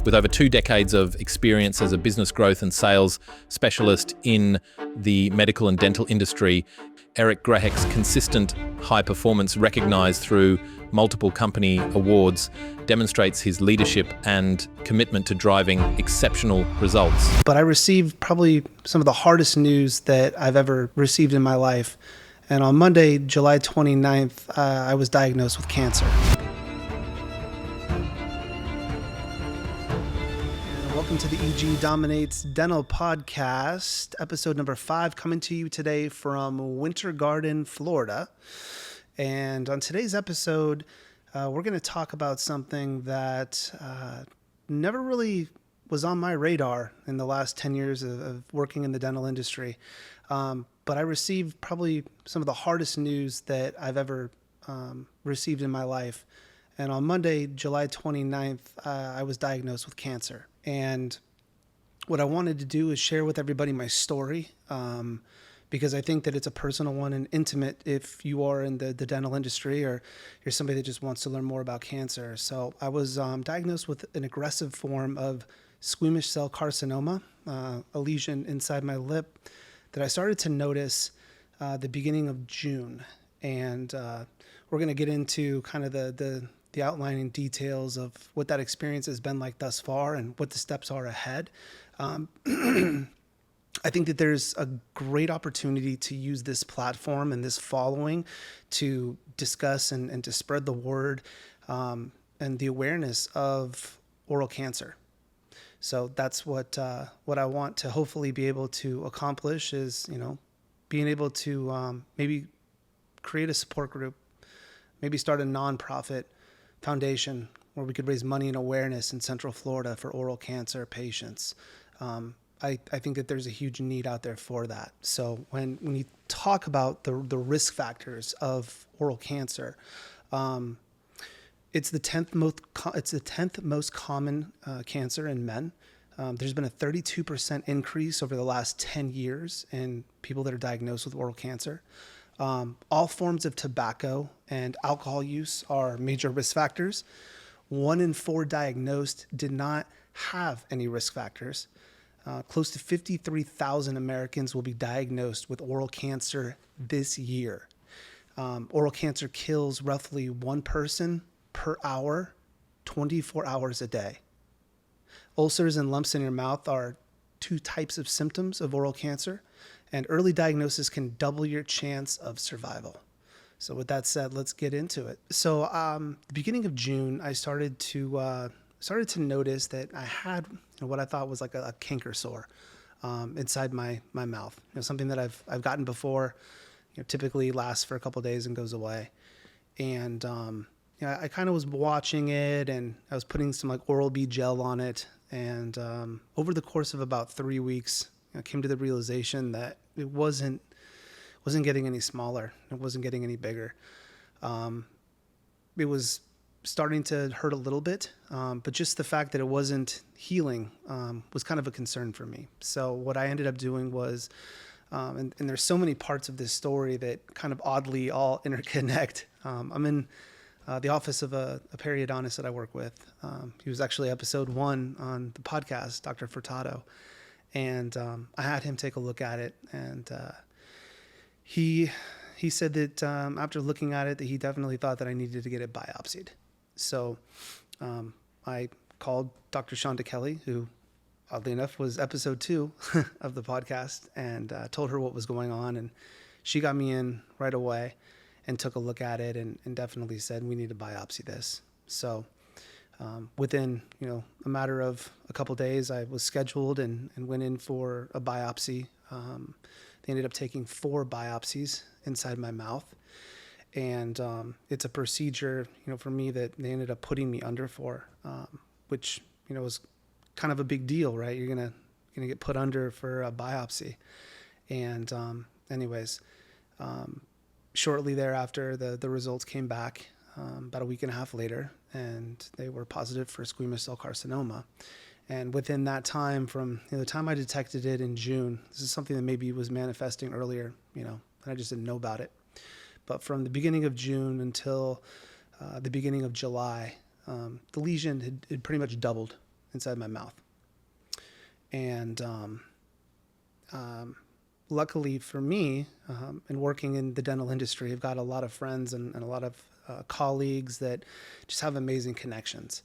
With over 2 decades of experience as a business growth and sales specialist in the medical and dental industry, Eric Grahek's consistent high performance, recognized through multiple company awards, demonstrates his leadership and commitment to driving exceptional results. But I received probably some of the hardest news that I've ever received in my life. And on Monday, July 29th, I was diagnosed with cancer. Welcome to the EG Dominates Dental Podcast, episode number 5, coming to you today from Winter Garden, Florida. And on today's episode, we're going to talk about something that never really was on my radar in the last 10 years of working in the dental industry. But I received probably some of the hardest news that I've ever received in my life. And on Monday, July 29th, I was diagnosed with cancer. And what I wanted to do is share with everybody my story, because I think that it's a personal one and intimate if you are in the dental industry or you're somebody that just wants to learn more about cancer. So I was diagnosed with an aggressive form of squamous cell carcinoma, a lesion inside my lip that I started to notice the beginning of June. And we're going to get into kind of the outlining details of what that experience has been like thus far and what the steps are ahead. I think that there's a great opportunity to use this platform and this following to discuss and to spread the word and the awareness of oral cancer. So that's what I want to hopefully be able to accomplish is, being able to maybe create a support group, maybe start a nonprofit foundation where we could raise money and awareness in Central Florida for oral cancer patients. I think that there's a huge need out there for that. So when you talk about the risk factors of oral cancer, it's the 10th most common cancer in men. There's been a 32% increase over the last 10 years in people that are diagnosed with oral cancer. All forms of tobacco and alcohol use are major risk factors. 1 in 4 diagnosed did not have any risk factors. Close to 53,000 Americans will be diagnosed with oral cancer this year. Oral cancer kills roughly 1 person per hour, 24 hours a day. Ulcers and lumps in your mouth are 2 types of symptoms of oral cancer. And early diagnosis can double your chance of survival. So with that said, let's get into it. So the beginning of June, I started to notice that I had what I thought was like a canker sore inside my mouth. Something that I've gotten before. Typically lasts for a couple of days and goes away. And I kind of was watching it, and I was putting some like Oral-B gel on it. And over the course of about 3 weeks, I came to the realization that it wasn't getting any smaller. It wasn't getting any bigger. It was starting to hurt a little bit, but just the fact that it wasn't healing was kind of a concern for me. So what I ended up doing was, and there's so many parts of this story that kind of oddly all interconnect. I'm in the office of a periodontist that I work with. He was actually episode 1 on the podcast, Dr. Furtado. And I had him take a look at it, and he said that after looking at it, that he definitely thought that I needed to get it biopsied. So I called Dr. Shonda Kelly, who, oddly enough, was episode 2 of the podcast, and told her what was going on. And she got me in right away and took a look at it and definitely said, we need to biopsy this. So within, a matter of a couple days, I was scheduled and went in for a biopsy. They ended up taking 4 biopsies inside my mouth. And it's a procedure, for me that they ended up putting me under for, which, was kind of a big deal, right? You're going to get put under for a biopsy. And shortly thereafter, the results came back about a week and a half later, and they were positive for squamous cell carcinoma. And within that time, from the time I detected it in June, this is something that maybe was manifesting earlier, and I just didn't know about it. But from the beginning of June until the beginning of July, the lesion had pretty much doubled inside my mouth. And luckily for me, in working in the dental industry, I've got a lot of friends and a lot of colleagues that just have amazing connections.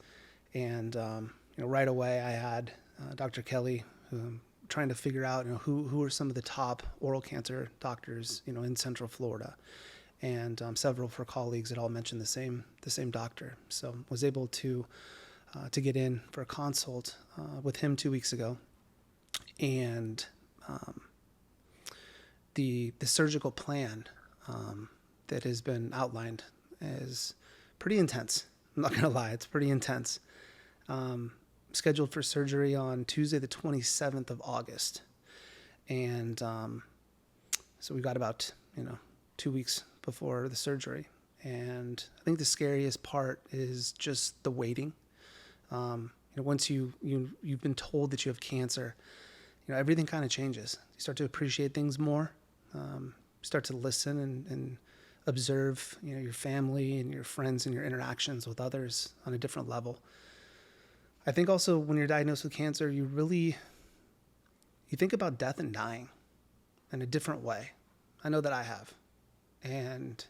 And right away I had Dr. Kelly, trying to figure out who are some of the top oral cancer doctors in Central Florida, and several for colleagues that all mentioned the same doctor. So was able to get in for a consult with him 2 weeks ago, and the surgical plan that has been outlined is pretty intense. I'm not gonna lie, it's pretty intense. Scheduled for surgery on Tuesday, the 27th of August. And so we've got about 2 weeks before the surgery. And I think the scariest part is just the waiting. Once you've been told that you have cancer, everything kind of changes. You start to appreciate things more. Start to listen and observe, your family and your friends and your interactions with others on a different level. I think also when you're diagnosed with cancer, you think about death and dying in a different way. I know that I have. And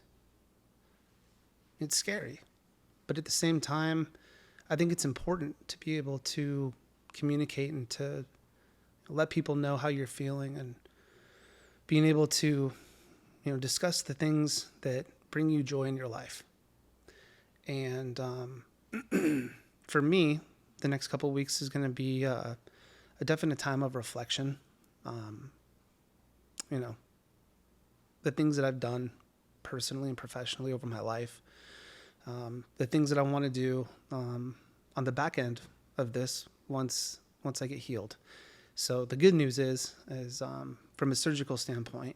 it's scary. But at the same time, I think it's important to be able to communicate and to let people know how you're feeling, and being able to, discuss the things that bring you joy in your life. And for me, the next couple of weeks is going to be a definite time of reflection. The things that I've done personally and professionally over my life, the things that I want to do on the back end of this once I get healed. So the good news is from a surgical standpoint,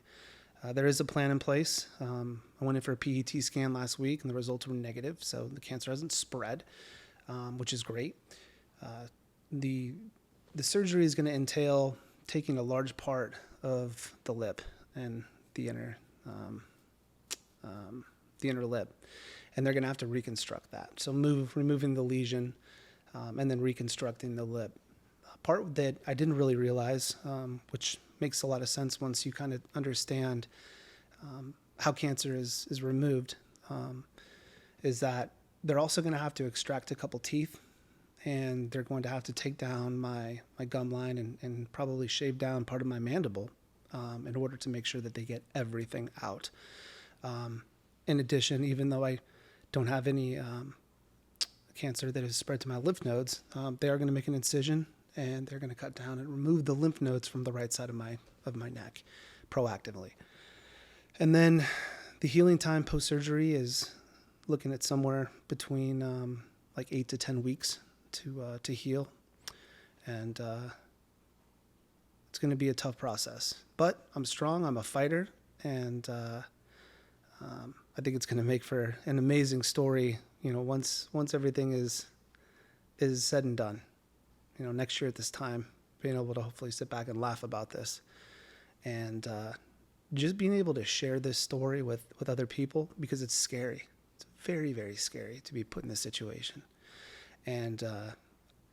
there is a plan in place. I went in for a PET scan last week, and the results were negative, so the cancer hasn't spread, which is great. The surgery is going to entail taking a large part of the lip and the inner lip, and they're going to have to reconstruct that. So removing the lesion, and then reconstructing the lip. A part that I didn't really realize, which makes a lot of sense once you kind of understand how cancer is removed, is that they're also going to have to extract a couple teeth, and they're going to have to take down my gum line and probably shave down part of my mandible in order to make sure that they get everything out. In addition, even though I don't have any cancer that has spread to my lymph nodes, they are going to make an incision, and they're going to cut down and remove the lymph nodes from the right side of my neck proactively. And then the healing time post-surgery is looking at somewhere between 8 to 10 weeks to heal. And it's going to be a tough process. But I'm strong, I'm a fighter, and I think it's going to make for an amazing story, once everything is said and done. Next year at this time, being able to hopefully sit back and laugh about this, and just being able to share this story with other people, because it's scary. It's very, very scary to be put in this situation. And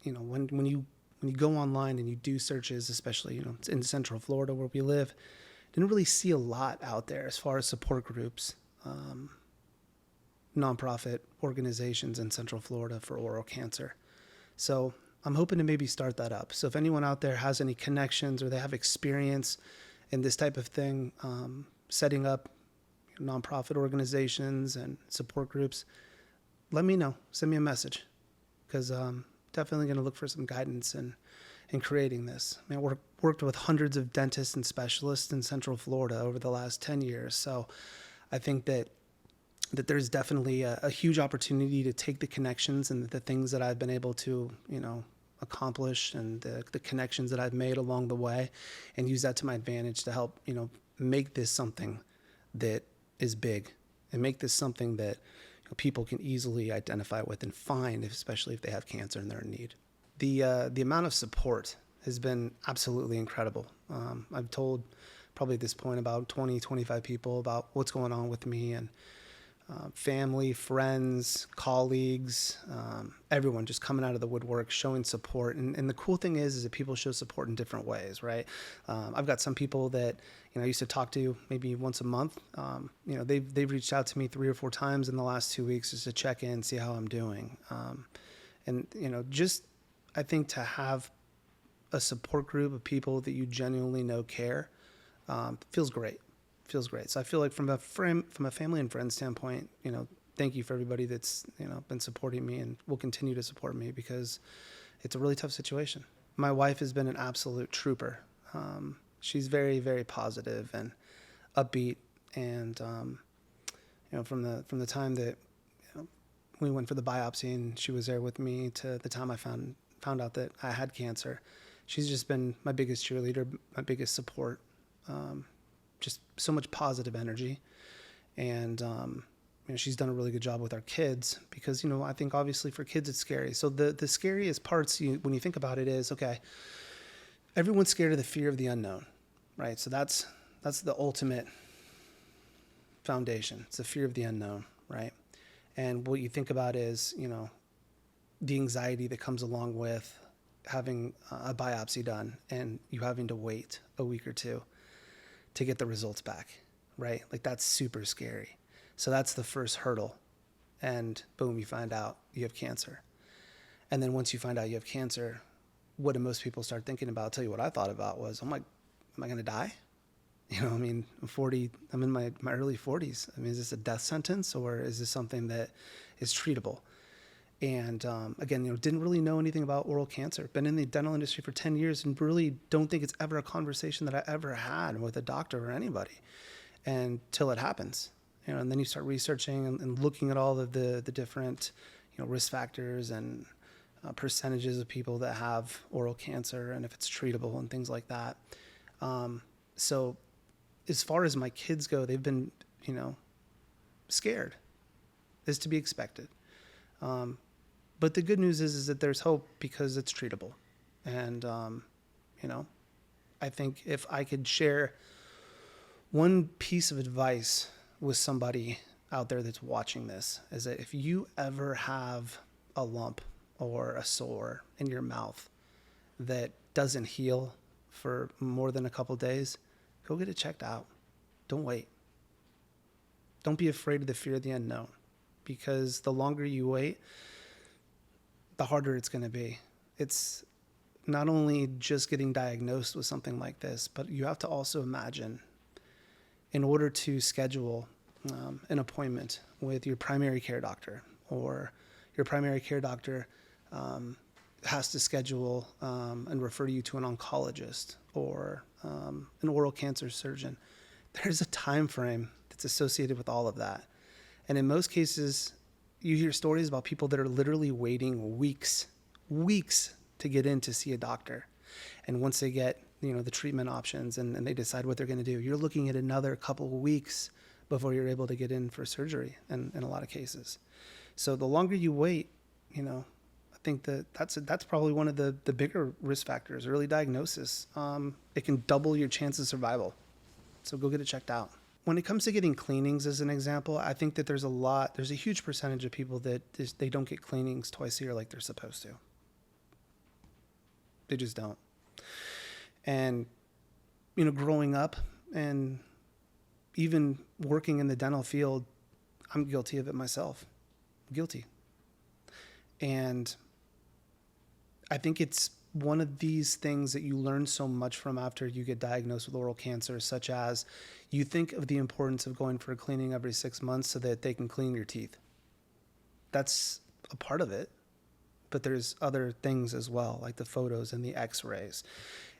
when you go online and you do searches, especially in Central Florida where we live, didn't really see a lot out there as far as support groups, nonprofit organizations in Central Florida for oral cancer. So I'm hoping to maybe start that up. So if anyone out there has any connections or they have experience in this type of thing, setting up nonprofit organizations and support groups, let me know. Send me a message, because I'm definitely going to look for some guidance in creating this. I worked with hundreds of dentists and specialists in Central Florida over the last 10 years. So I think that there's definitely a huge opportunity to take the connections and the things that I've been able to, accomplish, and the connections that I've made along the way, and use that to my advantage to help, make this something that is big, and make this something that people can easily identify with and find, especially if they have cancer and they're in need. The amount of support has been absolutely incredible. I've told probably at this point about 20, 25 people about what's going on with me, and family, friends, colleagues, everyone just coming out of the woodwork, showing support. And the cool thing is that people show support in different ways, right? I've got some people that, I used to talk to maybe once a month. They've reached out to me 3 or 4 times in the last 2 weeks just to check in, see how I'm doing. Just I think to have a support group of people that you genuinely know care feels great. So I feel like from a family and friend standpoint, thank you for everybody that's, been supporting me and will continue to support me, because it's a really tough situation. My wife has been an absolute trooper. She's very, very positive and upbeat. And, from the time that, we went for the biopsy and she was there with me to the time I found out that I had cancer, she's just been my biggest cheerleader, my biggest support. Just so much positive energy. And, she's done a really good job with our kids, because, I think obviously for kids it's scary. So the scariest parts when you think about it is, okay, everyone's scared of the fear of the unknown, right? So that's the ultimate foundation. It's the fear of the unknown, right? And what you think about is, the anxiety that comes along with having a biopsy done and you having to wait a week or two to get the results back, right? Like, that's super scary. So that's the first hurdle. And boom, you find out you have cancer. And then once you find out you have cancer, what do most people start thinking about? I'll tell you what I thought about was, am I going to die? I'm 40, I'm in my early 40s. Is this a death sentence, or is this something that is treatable? And again, didn't really know anything about oral cancer. Been in the dental industry for 10 years and really don't think it's ever a conversation that I ever had with a doctor or anybody until it happens. And then you start researching and looking at all of the different, risk factors and percentages of people that have oral cancer and if it's treatable and things like that. So as far as my kids go, they've been, scared, is to be expected. But the good news is that there's hope, because it's treatable. And, I think if I could share one piece of advice with somebody out there that's watching this, is that if you ever have a lump or a sore in your mouth that doesn't heal for more than a couple days, go get it checked out. Don't wait. Don't be afraid of the fear of the unknown, because the longer you wait, the harder it's going to be. It's not only just getting diagnosed with something like this, but you have to also imagine, in order to schedule an appointment with your primary care doctor, or your primary care doctor has to schedule and refer you to an oncologist or an oral cancer surgeon, there's a time frame that's associated with all of that. And in most cases, you hear stories about people that are literally waiting weeks to get in to see a doctor. And once they get, the treatment options and they decide what they're going to do, you're looking at another couple of weeks before you're able to get in for surgery in a lot of cases. So the longer you wait, I think that's probably one of the bigger risk factors, early diagnosis. It can double your chance of survival. So go get it checked out. When it comes to getting cleanings, as an example, I think that there's a huge percentage of people that they don't get cleanings twice a year like they're supposed to. They just don't. And, growing up and even working in the dental field, I'm guilty of it myself. Guilty. And I think it's one of these things that you learn so much from after you get diagnosed with oral cancer, such as you think of the importance of going for a cleaning every 6 months so that they can clean your teeth. That's a part of it, but there's other things as well, like the photos and the x-rays.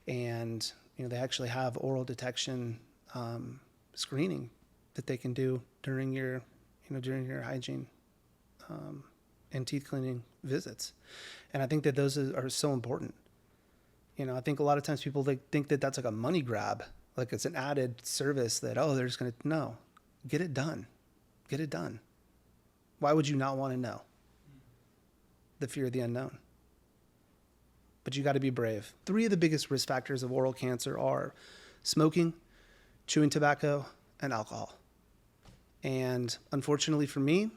And, they actually have oral detection screening that they can do during your hygiene and teeth cleaning visits. And I think that those are so important. I think a lot of times people think that that's like a money grab, like it's an added service that, they're just going to, no, get it done. Get it done. Why would you not want to know? The fear of the unknown. But you got to be brave. 3 of the biggest risk factors of oral cancer are smoking, chewing tobacco, and alcohol. And unfortunately for me,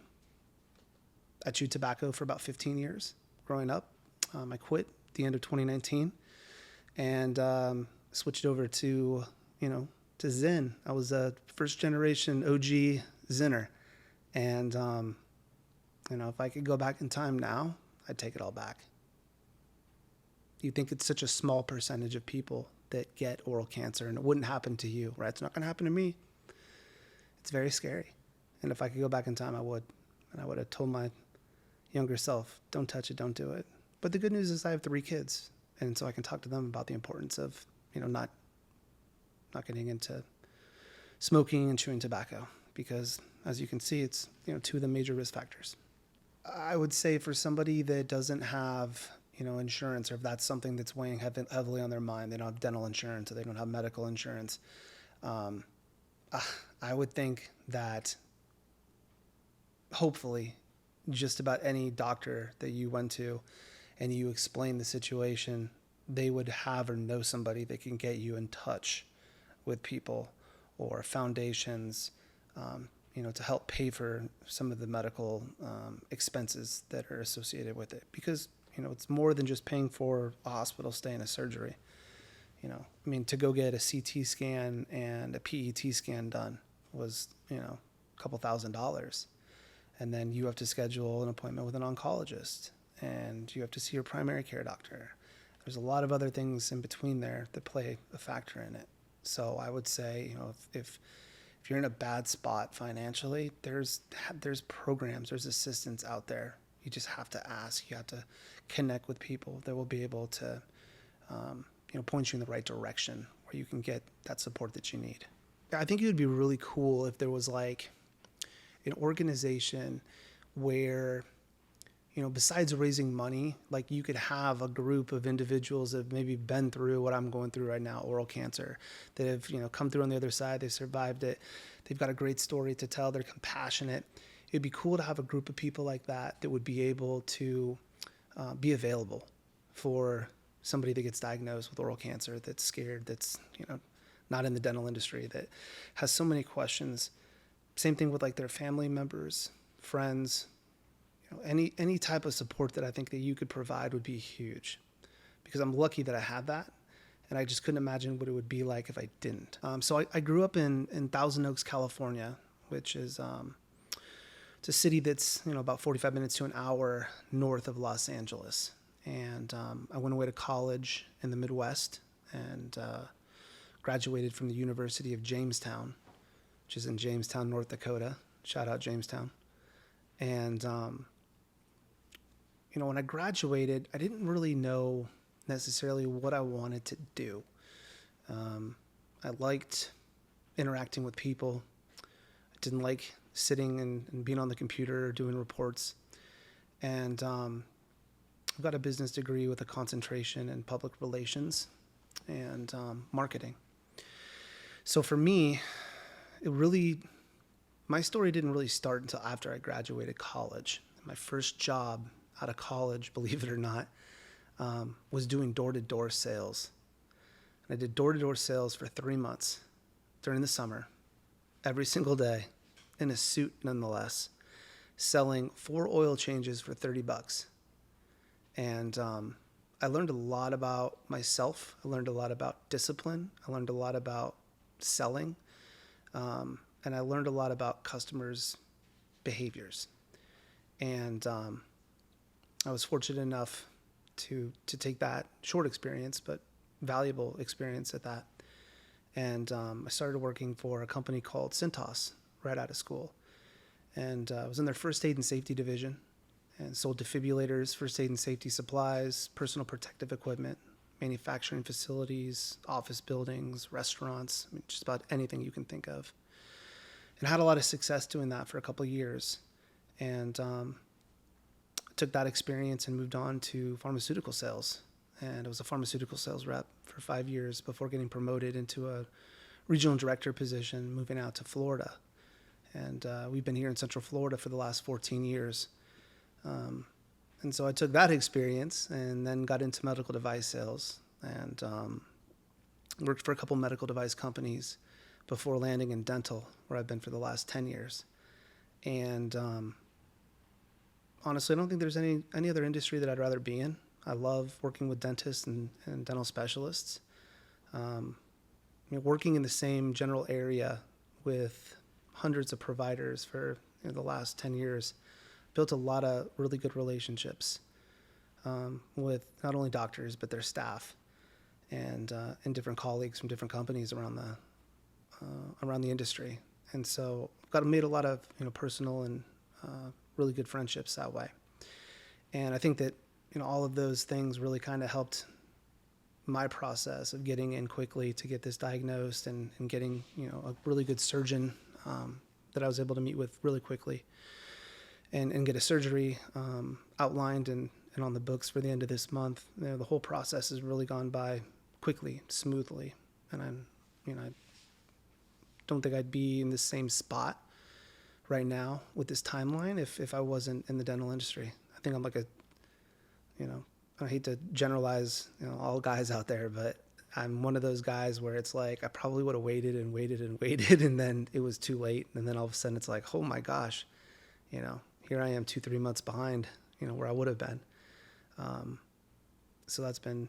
I chewed tobacco for about 15 years growing up. I quit at the end of 2019 and switched over to, to Zyn. I was a first generation OG Zinner. And, if I could go back in time now, I'd take it all back. You think it's such a small percentage of people that get oral cancer and it wouldn't happen to you, right? It's not going to happen to me. It's very scary. And if I could go back in time, I would. And I would have told my younger self, don't touch it, don't do it. But the good news is I have 3 kids. And so I can talk to them about the importance of, not getting into smoking and chewing tobacco. Because as you can see, it's, 2 of the major risk factors. I would say for somebody that doesn't have, insurance, or if that's something that's weighing heavily on their mind, they don't have dental insurance or they don't have medical insurance, I would think that hopefully just about any doctor that you went to and you explain the situation, they would have or know somebody that can get you in touch with people or foundations, to help pay for some of the medical expenses that are associated with it. Because, it's more than just paying for a hospital stay and a surgery. To go get a CT scan and a PET scan done was, a couple $1,000s. And then you have to schedule an appointment with an oncologist and you have to see your primary care doctor. There's a lot of other things in between there that play a factor in it. So I would say, if you're in a bad spot financially, there's programs, there's assistance out there. You just have to ask. You have to connect with people that will be able to, point you in the right direction where you can get that support that you need. I think it would be really cool if there was like an organization where, besides raising money, like you could have a group of individuals that have maybe been through what I'm going through right now, oral cancer, that have, come through on the other side, they've survived it, they've got a great story to tell, they're compassionate. It'd be cool to have a group of people like that that would be able to be available for somebody that gets diagnosed with oral cancer, that's scared, that's, not in the dental industry, that has so many questions. Same thing with like their family members, friends, any type of support that I think that you could provide would be huge, because I'm lucky that I have that. And I just couldn't imagine what it would be like if I didn't. So I grew up in Thousand Oaks, California, which is it's a city that's about 45 minutes to an hour north of Los Angeles. And I went away to college in the Midwest and graduated from the University of Jamestown, which is in Jamestown, North Dakota. Shout out Jamestown. And when I graduated, I didn't really know necessarily what I wanted to do. I liked interacting with people. I didn't like sitting and being on the computer or doing reports. And I've got a business degree with a concentration in public relations and marketing. So for me, my story didn't really start until after I graduated college. My first job out of college, believe it or not, was doing door-to-door sales. And I did door-to-door sales for 3 months during the summer, every single day, in a suit nonetheless, selling 4 oil changes for $30. And I learned a lot about myself. I learned a lot about discipline. I learned a lot about selling. And I learned a lot about customers' behaviors. And I was fortunate enough to take that short experience, but valuable experience at that. And I started working for a company called Cintas right out of school. And I was in their first aid and safety division and sold defibrillators, first aid and safety supplies, personal protective equipment, manufacturing facilities, office buildings, restaurants, just about anything you can think of. And had a lot of success doing that for a couple of years. And took that experience and moved on to pharmaceutical sales. And I was a pharmaceutical sales rep for 5 years before getting promoted into a regional director position, moving out to Florida. And we've been here in Central Florida for the last 14 years. And so I took that experience and then got into medical device sales and worked for a couple medical device companies before landing in dental, where I've been for the last 10 years. And honestly, I don't think there's any other industry that I'd rather be in. I love working with dentists and dental specialists. Working in the same general area with hundreds of providers for the last 10 years, built a lot of really good relationships with not only doctors, but their staff and different colleagues from different companies around the industry. And so I've made a lot of personal and really good friendships that way. And I think that all of those things really kind of helped my process of getting in quickly to get this diagnosed and getting a really good surgeon that I was able to meet with really quickly and get a surgery outlined and on the books for the end of this month. The whole process has really gone by quickly, smoothly, and I don't think I'd be in the same spot right now with this timeline if I wasn't in the dental industry. I think I'm like I hate to generalize all guys out there, but I'm one of those guys where it's like I probably would have waited and waited and waited, and then it was too late, and then all of a sudden it's like, oh my gosh, here I am 2-3 months behind where I would have been. So that's been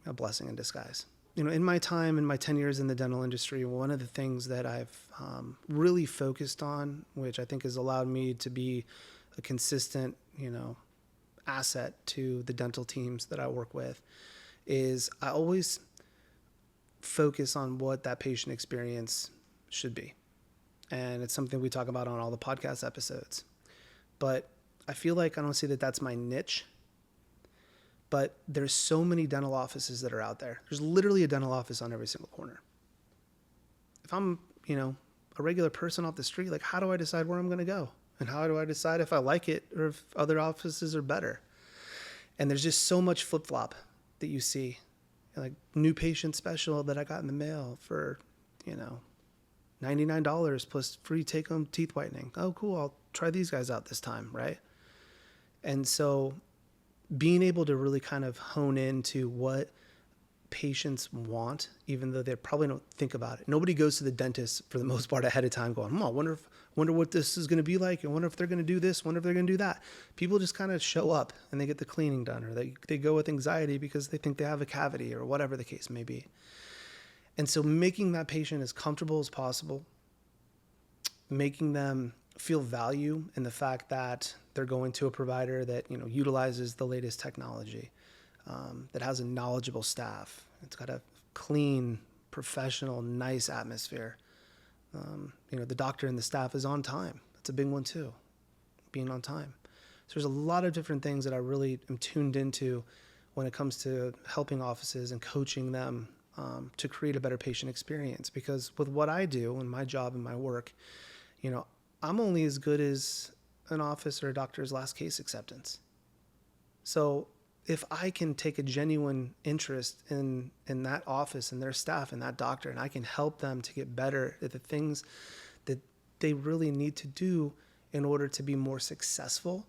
a blessing in disguise. In my time, in my 10 years in the dental industry, one of the things that I've really focused on, which I think has allowed me to be a consistent, asset to the dental teams that I work with, is I always focus on what that patient experience should be. And it's something we talk about on all the podcast episodes. But I feel like I don't see that that's my niche. But there's so many dental offices that are out there. There's literally a dental office on every single corner. If I'm, a regular person off the street, like how do I decide where I'm going to go? And how do I decide if I like it or if other offices are better? And there's just so much flip-flop that you see. Like new patient special that I got in the mail for, $99 plus free take-home teeth whitening. Oh, cool. I'll try these guys out this time, right? And so being able to really kind of hone into what patients want, even though they probably don't think about it. Nobody goes to the dentist for the most part ahead of time going, I wonder what this is going to be like. I wonder if they're going to do this. Wonder if they're going to do that. People just kind of show up and they get the cleaning done, or they go with anxiety because they think they have a cavity or whatever the case may be. And so making that patient as comfortable as possible, making them feel value in the fact that they're going to a provider that, utilizes the latest technology, that has a knowledgeable staff. It's got a clean, professional, nice atmosphere. The doctor and the staff is on time. That's a big one too, being on time. So there's a lot of different things that I really am tuned into when it comes to helping offices and coaching them to create a better patient experience. Because with what I do and my job and my work, I'm only as good as an office or a doctor's last case acceptance. So if I can take a genuine interest in that office and their staff and that doctor, and I can help them to get better at the things that they really need to do in order to be more successful,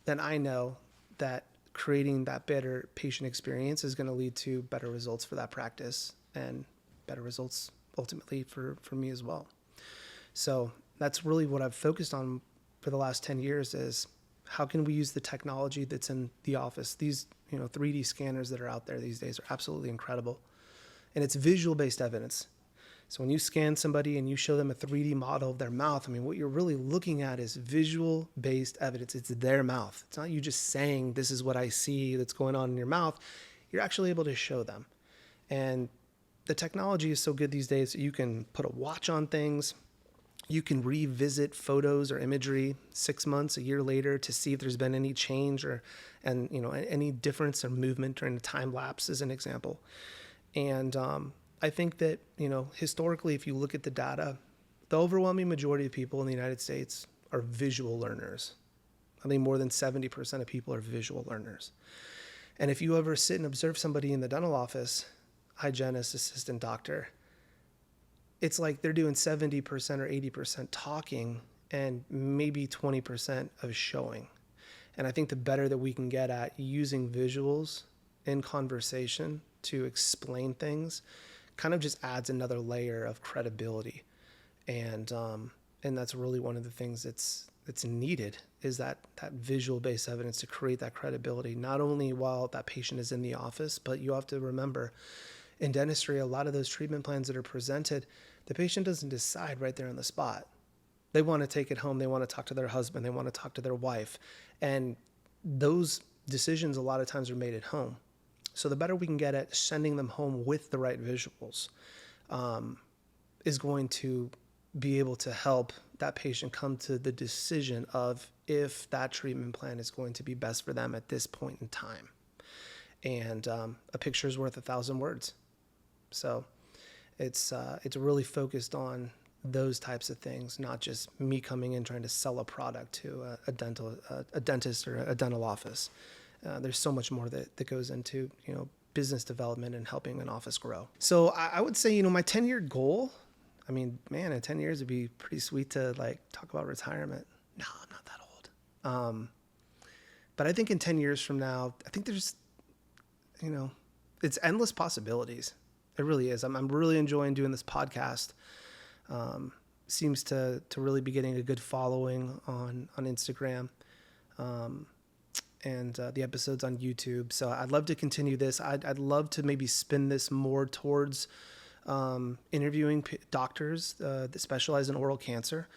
then I know that creating that better patient experience is going to lead to better results for that practice and better results ultimately for me as well. So that's really what I've focused on for the last 10 years is how can we use the technology that's in the office? These 3D scanners that are out there these days are absolutely incredible. And it's visual-based evidence. So when you scan somebody and you show them a 3D model of their mouth, what you're really looking at is visual-based evidence. It's their mouth. It's not you just saying, this is what I see that's going on in your mouth. You're actually able to show them. And the technology is so good these days that you can put a watch on things. You can revisit photos or imagery 6 months, a year later to see if there's been any change or any difference or movement during the time lapse, as an example. And I think that historically, if you look at the data, the overwhelming majority of people in the United States are visual learners. I think more than 70% of people are visual learners. And if you ever sit and observe somebody in the dental office, hygienist, assistant, doctor, it's like they're doing 70% or 80% talking and maybe 20% of showing. And I think the better that we can get at using visuals in conversation to explain things kind of just adds another layer of credibility. And that's really one of the things that's that's needed is that visual-based evidence to create that credibility, not only while that patient is in the office, but you have to remember in dentistry, a lot of those treatment plans that are presented, the patient doesn't decide right there on the spot. They want to take it home. They want to talk to their husband. They want to talk to their wife. And those decisions a lot of times are made at home. So the better we can get at sending them home with the right visuals is going to be able to help that patient come to the decision of if that treatment plan is going to be best for them at this point in time. And a picture is worth 1,000 words. So it's really focused on those types of things, not just me coming in trying to sell a product to a dentist or a dental office. There's so much more that goes into, business development and helping an office grow. So I would say, my 10-year goal, I mean, man, in 10 years, it'd be pretty sweet to talk about retirement. No, I'm not that old. But I think in 10 years from now, I think there's, it's endless possibilities. It really is. I'm really enjoying doing this podcast. Seems to really be getting a good following on Instagram. And the episodes on YouTube. So I'd love to continue this. I'd love to maybe spin this more towards interviewing doctors that specialize in oral cancer,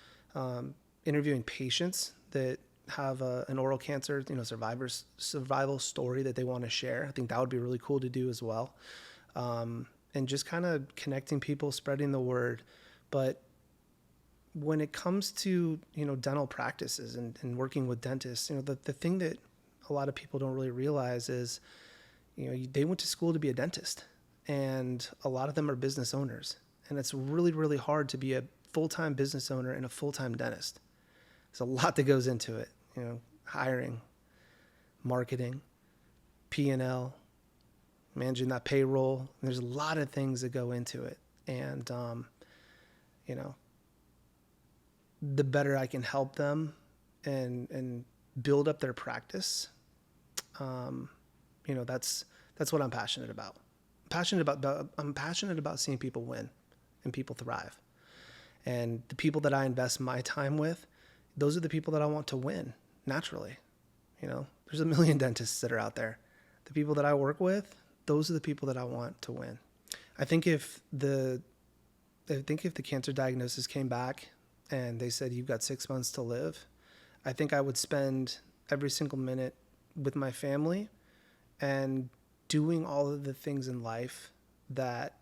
interviewing patients that have an oral cancer, survival story that they want to share. I think that would be really cool to do as well. And just kind of connecting people, spreading the word. But when it comes to, dental practices and working with dentists, the thing that a lot of people don't really realize is, they went to school to be a dentist, and a lot of them are business owners. And it's really, really hard to be a full-time business owner and a full-time dentist. There's a lot that goes into it, hiring, marketing, P&L, managing that payroll. And there's a lot of things that go into it. And, the better I can help them and build up their practice, that's what I'm passionate about. I'm passionate about seeing people win and people thrive. And the people that I invest my time with, those are the people that I want to win naturally. There's a million dentists that are out there. The people that I work with, those are the people that I want to win. I think if the cancer diagnosis came back and they said, you've got 6 months to live, I think I would spend every single minute with my family and doing all of the things in life that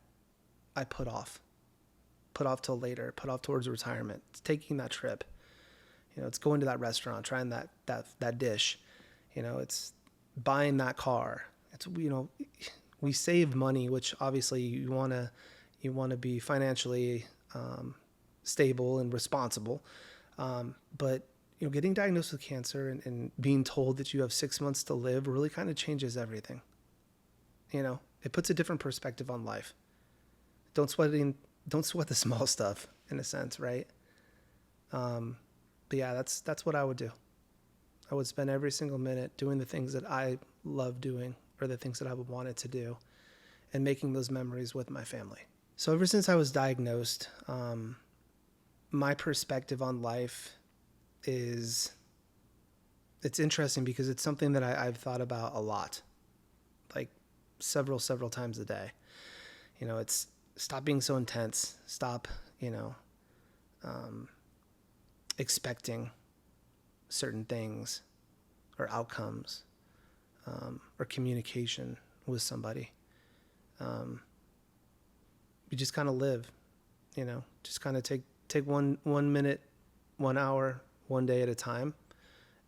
I put off till later, put off towards retirement. It's taking that trip. It's going to that restaurant, trying that dish. It's buying that car. It's, we save money, which obviously you want to be financially stable and responsible. But getting diagnosed with cancer and being told that you have 6 months to live really kind of changes everything. It puts a different perspective on life. Don't sweat the small stuff, in a sense, right? But yeah, that's what I would do. I would spend every single minute doing the things that I love doing, or the things that I would wanted to do, and making those memories with my family. So ever since I was diagnosed, my perspective on life it's interesting because it's something that I've thought about a lot, like several times a day. It's stop being so intense, stop, expecting certain things or outcomes, or communication with somebody. You just kind of live, just kind of take one minute, 1 hour, one day at a time,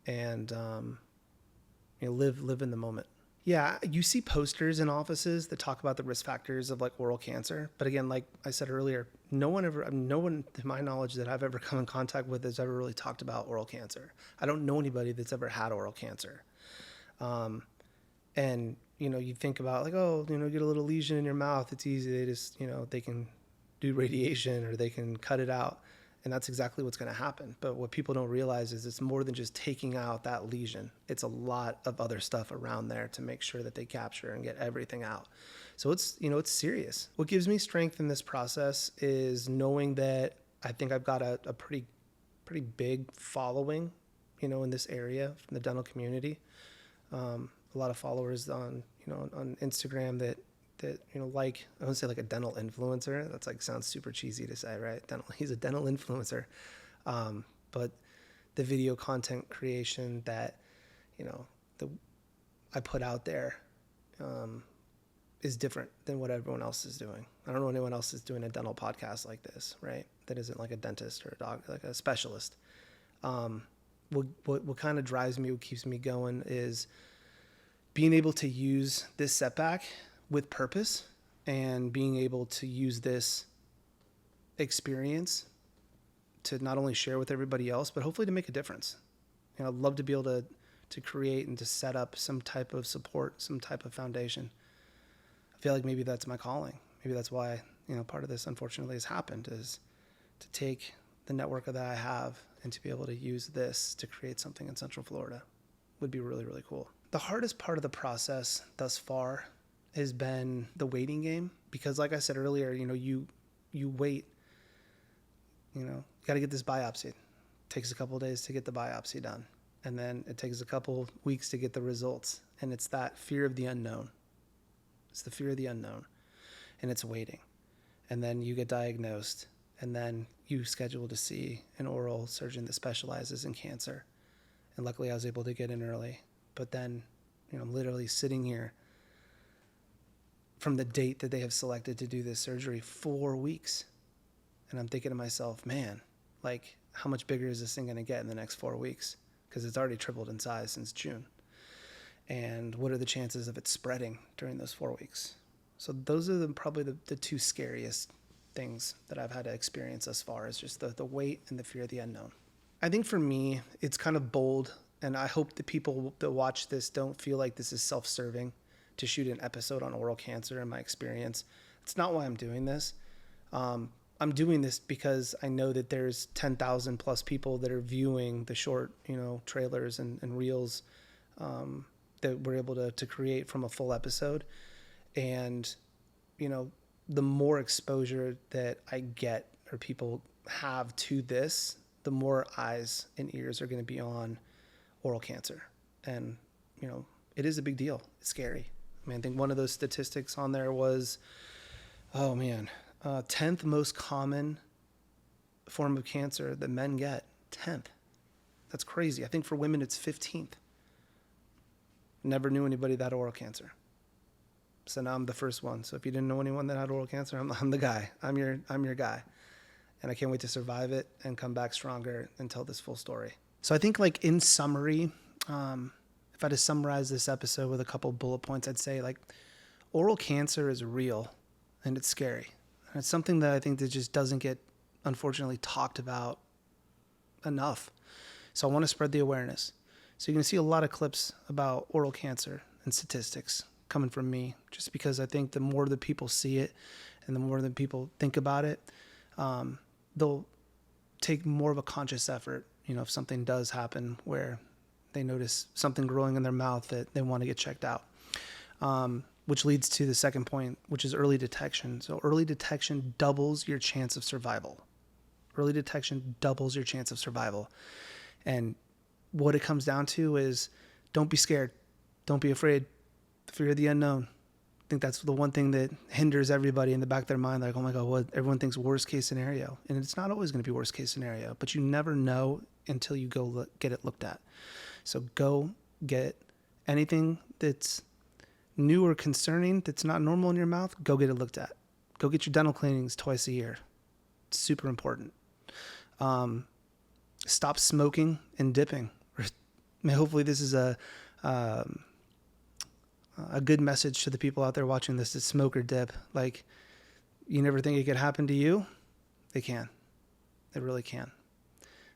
and live in the moment. Yeah, you see posters in offices that talk about the risk factors of oral cancer, but again, like I said earlier, no one to my knowledge that I've ever come in contact with has ever really talked about oral cancer. I don't know anybody that's ever had oral cancer. And you think about get a little lesion in your mouth, it's easy, they just they can do radiation or they can cut it out. And that's exactly what's going to happen. But what people don't realize is it's more than just taking out that lesion. It's a lot of other stuff around there to make sure that they capture and get everything out. So it's serious. What gives me strength in this process is knowing that I think I've got a pretty pretty big following, in this area from the dental community. A lot of followers on Instagram that like, I wouldn't say like a dental influencer. That's like, sounds super cheesy to say, right? He's a dental influencer. But the video content creation that, I put out there, is different than what everyone else is doing. I don't know anyone else is doing a dental podcast like this, right? That isn't like a dentist or a doc, like a specialist. What kind of drives me, what keeps me going is being able to use this setback with purpose and being able to use this experience to not only share with everybody else, but hopefully to make a difference. I'd love to be able to create and to set up some type of support, some type of foundation. I feel like maybe that's my calling. Maybe that's why, part of this unfortunately has happened, is to take the network that I have and to be able to use this to create something in Central Florida would be really, really cool. The hardest part of the process thus far has been the waiting game, because like I said earlier, you wait, got to get this biopsy. It takes a couple of days to get the biopsy done. And then it takes a couple weeks to get the results. And it's that fear of the unknown. It's the fear of the unknown. And it's waiting. And then you get diagnosed. And then you schedule to see an oral surgeon that specializes in cancer. And luckily I was able to get in early. But then, I'm literally sitting here from the date that they have selected to do this surgery, 4 weeks. And I'm thinking to myself, man, like, how much bigger is this thing going to get in the next 4 weeks? Because it's already tripled in size since June. And what are the chances of it spreading during those 4 weeks? So those are probably the two scariest things that I've had to experience thus far, is just the wait and the fear of the unknown. I think for me, it's kind of bold, and I hope the people that watch this don't feel like this is self-serving to shoot an episode on oral cancer and my experience. It's not why I'm doing this. I'm doing this because I know that there's 10,000 plus people that are viewing the short, trailers and reels that we're able to create from a full episode. And, the more exposure that I get or people have to this, the more eyes and ears are going to be on oral cancer. And, it is a big deal. It's scary. I think one of those statistics on there was, 10th most common form of cancer that men get. 10th. That's crazy. I think for women it's 15th. Never knew anybody that had oral cancer. So now I'm the first one. So if you didn't know anyone that had oral cancer, I'm the guy. I'm your guy. And I can't wait to survive it and come back stronger and tell this full story. So I think, like, in summary, if I had to summarize this episode with a couple bullet points, I'd say, like, oral cancer is real and it's scary. And it's something that I think that just doesn't get, unfortunately, talked about enough. So I want to spread the awareness. So you're going to see a lot of clips about oral cancer and statistics coming from me, just because I think the more the people see it and the more the people think about it, they'll take more of a conscious effort, if something does happen where they notice something growing in their mouth that they want to get checked out. Which leads to the second point, which is early detection. So early detection doubles your chance of survival. Early detection doubles your chance of survival. And what it comes down to is, don't be scared. Don't be afraid. Fear of the unknown. I think that's the one thing that hinders everybody in the back of their mind. Like, oh my God, what? Everyone thinks worst case scenario. And it's not always going to be worst case scenario, but you never know until you go get it looked at. So go get anything that's new or concerning, that's not normal in your mouth, go get it looked at. Go get your dental cleanings twice a year. It's super important. Stop smoking and dipping. Hopefully this is a good message to the people out there watching this, to smoke or dip. Like, you never think it could happen to you? They can. They really can.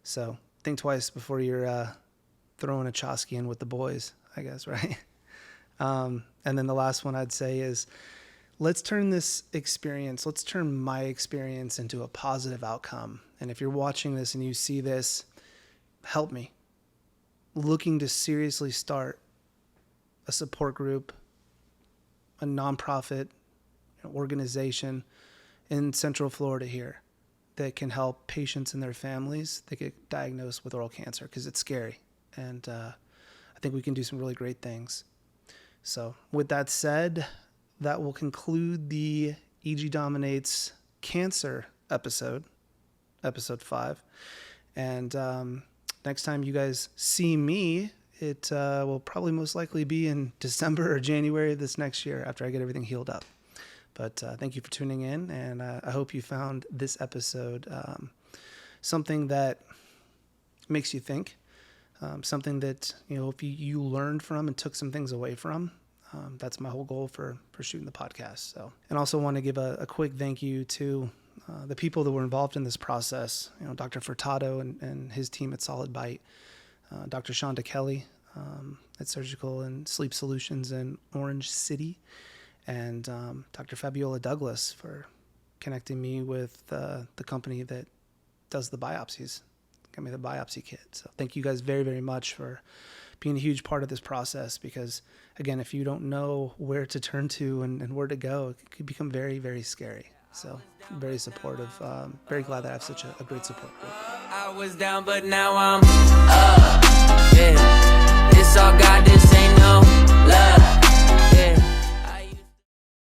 So think twice before you're throwing a chosky in with the boys, I guess, right? And then the last one I'd say is, let's turn my experience into a positive outcome. And if you're watching this and you see this, help me. Looking to seriously start a support group, a nonprofit organization in Central Florida here that can help patients and their families that get diagnosed with oral cancer, because it's scary. And I think we can do some really great things. So with that said, that will conclude the EG Dominates Cancer episode 5. And next time you guys see me, it will probably most likely be in December or January of this next year after I get everything healed up. But thank you for tuning in, and I hope you found this episode something that makes you think, something that, if you learned from and took some things away from. That's my whole goal for shooting the podcast. So, and also want to give a quick thank you to the people that were involved in this process. Dr. Furtado and his team at Solid Bite, Dr. Shonda Kelly at Surgical and Sleep Solutions in Orange City, and Dr. Fabiola Douglas for connecting me with the company that does the biopsies, got me the biopsy kit. So thank you guys very, very much for being a huge part of this process, because again, if you don't know where to turn to and where to go, it could become very, very scary. So I'm very supportive. Very glad that I have such a great support group. I was down, but now I'm up. Yeah, it's all got